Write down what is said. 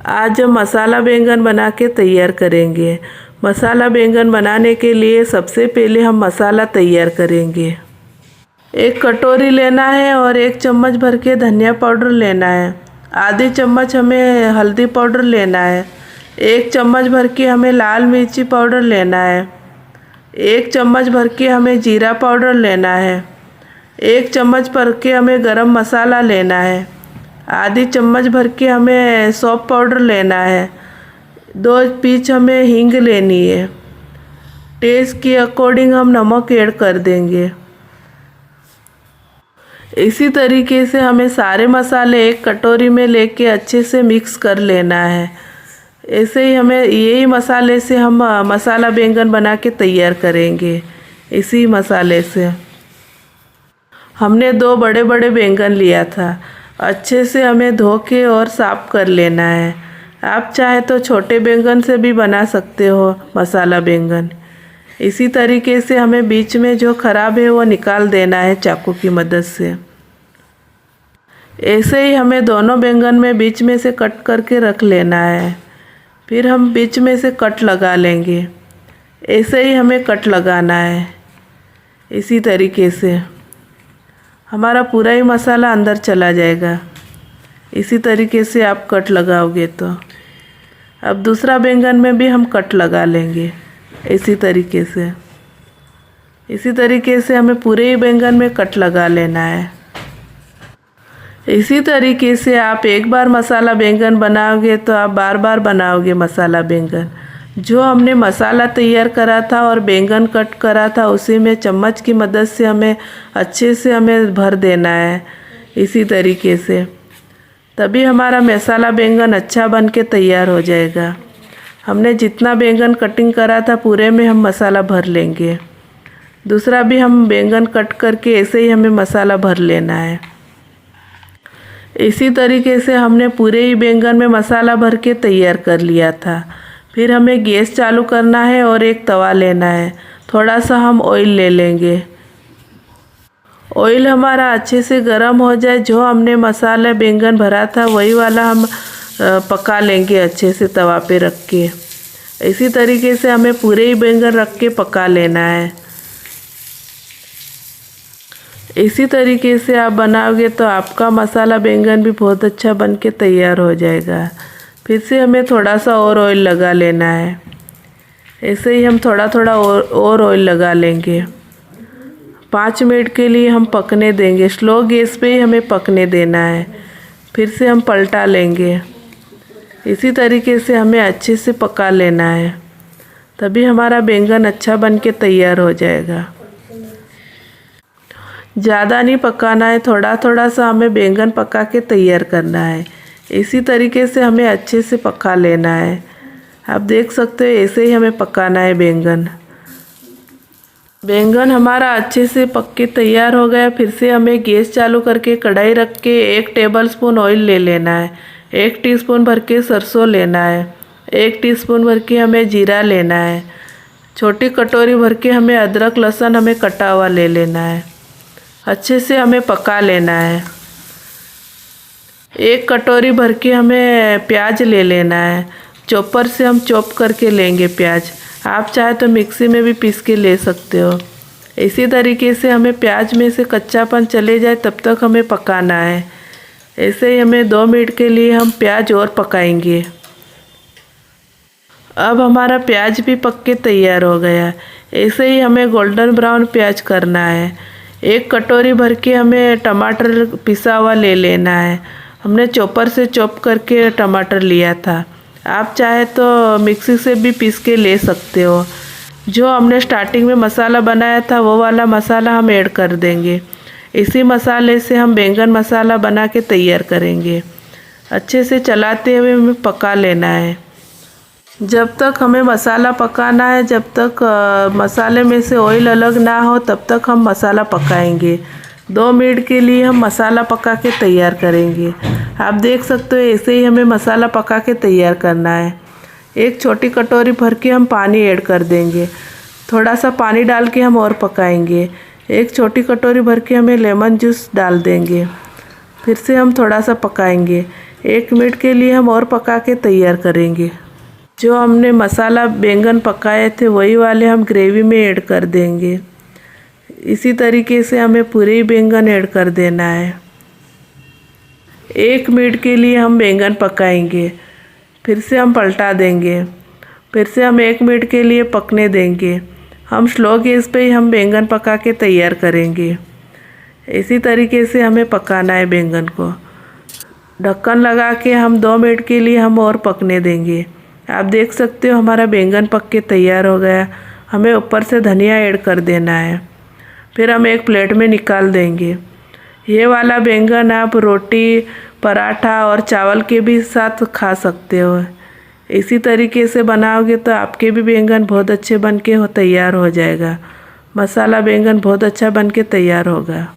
आज हम मसाला बैंगन बना के तैयार करेंगे। मसाला बैंगन बनाने के लिए सबसे पहले हम मसाला तैयार करेंगे। एक कटोरी लेना है और 1 चम्मच भर के धनिया पाउडर लेना है। आधी चम्मच हमें हल्दी पाउडर लेना है। 1 चम्मच भर के हमें लाल मिर्ची पाउडर लेना है। 1 चम्मच भर के हमें जीरा पाउडर लेना है। 1 चम्मच भर के हमें गरम मसाला लेना है। आधी चम्मच भर के हमें सौंफ पाउडर लेना है। 2 पीस हमें हींग लेनी है। टेस्ट के अकॉर्डिंग हम नमक ऐड कर देंगे। इसी तरीके से हमें सारे मसाले एक कटोरी में लेके अच्छे से मिक्स कर लेना है। ऐसे ही हमें यही मसाले से हम मसाला बैंगन बना के तैयार करेंगे। इसी मसाले से हमने 2 बड़े बड़े बैंगन लिया था। अच्छे से हमें धो के और साफ़ कर लेना है। आप चाहे तो छोटे बैंगन से भी बना सकते हो मसाला बैंगन। इसी तरीके से हमें बीच में जो ख़राब है वो निकाल देना है चाकू की मदद से। ऐसे ही हमें दोनों बैंगन में बीच में से कट करके रख लेना है। फिर हम बीच में से कट लगा लेंगे। ऐसे ही हमें कट लगाना है। इसी तरीके से हमारा पूरा ही मसाला अंदर चला जाएगा। इसी तरीके से आप कट लगाओगे तो अब दूसरा बैंगन में भी हम कट लगा लेंगे। इसी तरीके से हमें पूरे ही बैंगन में कट लगा लेना है। इसी तरीके से आप एक बार मसाला बैंगन बनाओगे तो आप बार बार बनाओगे मसाला बैंगन। जो हमने मसाला तैयार करा था और बैंगन कट करा था उसी में चम्मच की मदद से हमें अच्छे से भर देना है। इसी तरीके से तभी हमारा मसाला बैंगन अच्छा बन के तैयार हो जाएगा। हमने जितना बैंगन कटिंग करा था पूरे में हम मसाला भर लेंगे। दूसरा भी हम बैंगन कट करके ऐसे ही हमें मसाला भर लेना है। इसी तरीके से हमने पूरे ही बैंगन में मसाला भर के तैयार कर लिया था। फिर हमें गैस चालू करना है और एक तवा लेना है। थोड़ा सा हम ऑयल ले लेंगे। ऑयल हमारा अच्छे से गर्म हो जाए, जो हमने मसाला बैंगन भरा था वही वाला हम पका लेंगे अच्छे से तवा पे रख के। इसी तरीके से हमें पूरे ही बैंगन रख के पका लेना है। इसी तरीके से आप बनाओगे तो आपका मसाला बैंगन भी बहुत अच्छा बन के तैयार हो जाएगा। फिर से हमें थोड़ा सा और ऑयल लगा लेना है। ऐसे ही हम थोड़ा थोड़ा और ऑयल लगा लेंगे। 5 मिनट के लिए हम पकने देंगे। स्लो गैस पे ही हमें पकने देना है। फिर से हम पलटा लेंगे। इसी तरीके से हमें अच्छे से पका लेना है, तभी हमारा बैंगन अच्छा बन के तैयार हो जाएगा। ज़्यादा नहीं पकाना है, थोड़ा थोड़ा सा हमें बैंगन पका के तैयार करना है। इसी तरीके से हमें अच्छे से पका लेना है। आप देख सकते हो ऐसे ही हमें पकाना है बैंगन। बैंगन हमारा अच्छे से पक के तैयार हो गया। फिर से हमें गैस चालू करके कढ़ाई रख के 1 टेबलस्पून ऑयल ले लेना है। 1 टीस्पून भर के सरसों लेना है। 1 टीस्पून भर के हमें जीरा लेना है। छोटी कटोरी भर के हमें अदरक लहसुन हमें कटा हुआ ले लेना है। अच्छे से हमें पका लेना है। 1 कटोरी भर के हमें प्याज ले लेना है। चॉपर से हम चॉप करके लेंगे प्याज। आप चाहे तो मिक्सी में भी पीस के ले सकते हो। इसी तरीके से हमें प्याज में से कच्चापन चले जाए तब तक हमें पकाना है। ऐसे ही हमें 2 मिनट के लिए हम प्याज और पकाएंगे। अब हमारा प्याज भी पक के तैयार हो गया। ऐसे ही हमें गोल्डन ब्राउन प्याज करना है। 1 कटोरी भर के हमें टमाटर पिसा हुआ ले लेना है। हमने चॉपर से चॉप करके टमाटर लिया था। आप चाहे तो मिक्सी से भी पीस के ले सकते हो। जो हमने स्टार्टिंग में मसाला बनाया था वो वाला मसाला हम ऐड कर देंगे। इसी मसाले से हम बैंगन मसाला बना के तैयार करेंगे। अच्छे से चलाते हुए हमें पका लेना है। जब तक हमें मसाला पकाना है, जब तक मसाले में से ऑयल अलग ना हो तब तक हम मसाला पकाएंगे। 2 मिनट के लिए हम मसाला पका के तैयार करेंगे। आप देख सकते हो ऐसे ही हमें मसाला पका के तैयार करना है। 1 छोटी कटोरी भर के हम पानी ऐड कर देंगे। थोड़ा सा पानी डाल के हम और पकाएंगे। 1 छोटी कटोरी भर के हमें लेमन जूस डाल देंगे। फिर से हम थोड़ा सा पकाएंगे। 1 मिनट के लिए हम और पका के तैयार करेंगे। जो हमने मसाला बैंगन पकाए थे वही वाले हम ग्रेवी में ऐड कर देंगे। इसी तरीके से हमें पूरे ही बैंगन ऐड कर देना है। 1 मिनट के लिए हम बैंगन पकाएंगे, फिर से हम पलटा देंगे, फिर से हम 1 मिनट के लिए पकने देंगे। हम स्लो गैस पे ही हम बैंगन पका के तैयार करेंगे। इसी तरीके से हमें पकाना है बैंगन को। ढक्कन लगा के हम 2 मिनट के लिए हम और पकने देंगे। आप देख सकते हो हमारा बैंगन पक के तैयार हो गया। हमें ऊपर से धनिया ऐड कर देना है, फिर हम एक प्लेट में निकाल देंगे। ये वाला बैंगन आप रोटी, पराठा और चावल के भी साथ खा सकते हो। इसी तरीके से बनाओगे तो आपके भी बैंगन बहुत अच्छे बन के तैयार हो जाएगा। मसाला बैंगन बहुत अच्छा बन के तैयार होगा।